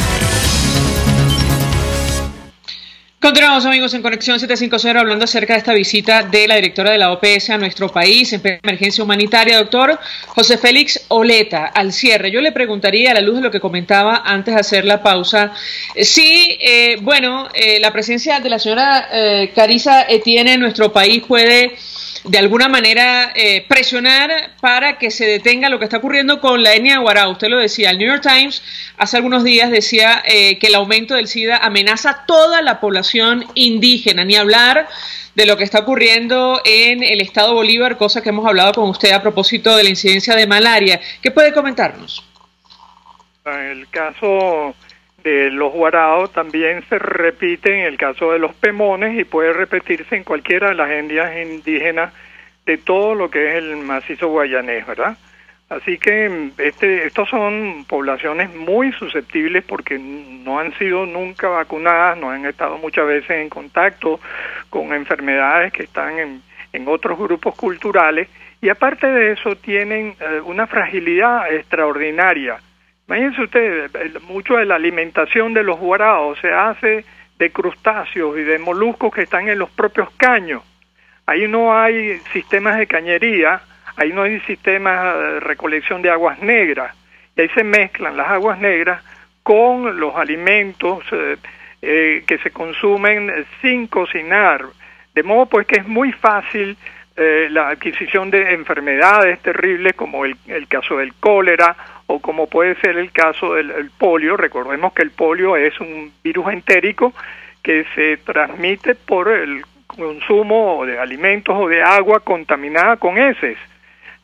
Continuamos, amigos, en Conexión 750 hablando acerca de esta visita de la directora de la OPS a nuestro país en emergencia humanitaria, doctor José Félix Oleta. Al cierre, yo le preguntaría, a la luz de lo que comentaba antes de hacer la pausa, si, la presencia de la señora Carissa Etienne en nuestro país puede de alguna manera presionar para que se detenga lo que está ocurriendo con la etnia guarao. Usted lo decía, el New York Times hace algunos días decía que el aumento del SIDA amenaza a toda la población indígena, ni hablar de lo que está ocurriendo en el estado Bolívar, cosa que hemos hablado con usted a propósito de la incidencia de malaria. ¿Qué puede comentarnos? El caso de los guaraos también se repite en el caso de los pemones y puede repetirse en cualquiera de las etnias indígenas de todo lo que es el macizo guayanés, ¿verdad? Así que estos son poblaciones muy susceptibles porque no han sido nunca vacunadas, no han estado muchas veces en contacto con enfermedades que están en otros grupos culturales y aparte de eso tienen una fragilidad extraordinaria. Imagínense ustedes, mucho de la alimentación de los guaraos se hace de crustáceos y de moluscos que están en los propios caños. Ahí no hay sistemas de cañería, ahí no hay sistemas de recolección de aguas negras. Y ahí se mezclan las aguas negras con los alimentos que se consumen sin cocinar. De modo pues que es muy fácil la adquisición de enfermedades terribles como el caso del cólera o como puede ser el caso del polio. Recordemos que el polio es un virus entérico que se transmite por el consumo de alimentos o de agua contaminada con heces.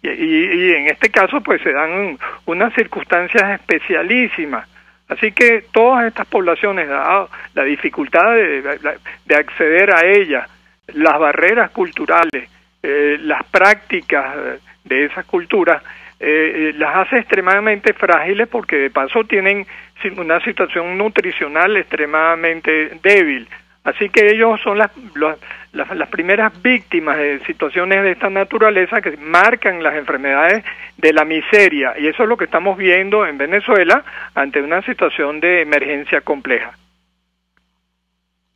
Y en este caso pues se dan unas circunstancias especialísimas. Así que todas estas poblaciones, dado la dificultad de acceder a ellas, las barreras culturales, las prácticas de esas culturas, las hace extremadamente frágiles porque de paso tienen una situación nutricional extremadamente débil. Así que ellos son las primeras víctimas de situaciones de esta naturaleza que marcan las enfermedades de la miseria. Y eso es lo que estamos viendo en Venezuela ante una situación de emergencia compleja.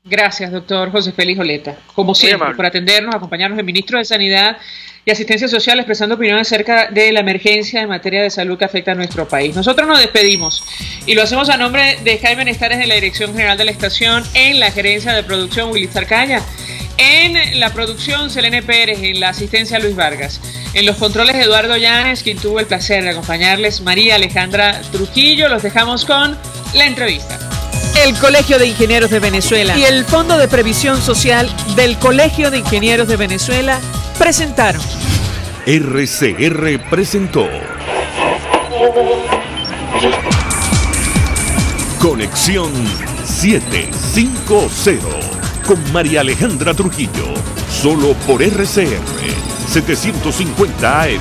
Gracias, doctor José Félix Oleta. Como siempre, por atendernos, acompañarnos, el ministro de Sanidad y Asistencia Social, expresando opiniones acerca de la emergencia en materia de salud que afecta a nuestro país. Nosotros nos despedimos y lo hacemos a nombre de Jaime Nestares en la Dirección General de la Estación, en la Gerencia de Producción Willy Zarcaña, en la producción Selene Pérez, en la asistencia Luis Vargas, en los controles Eduardo Llanes, quien tuvo el placer de acompañarles, María Alejandra Trujillo. Los dejamos con la entrevista. El Colegio de Ingenieros de Venezuela y el Fondo de Previsión Social del Colegio de Ingenieros de Venezuela presentaron. RCR presentó Conexión 750 con María Alejandra Trujillo, solo por RCR 750 AM.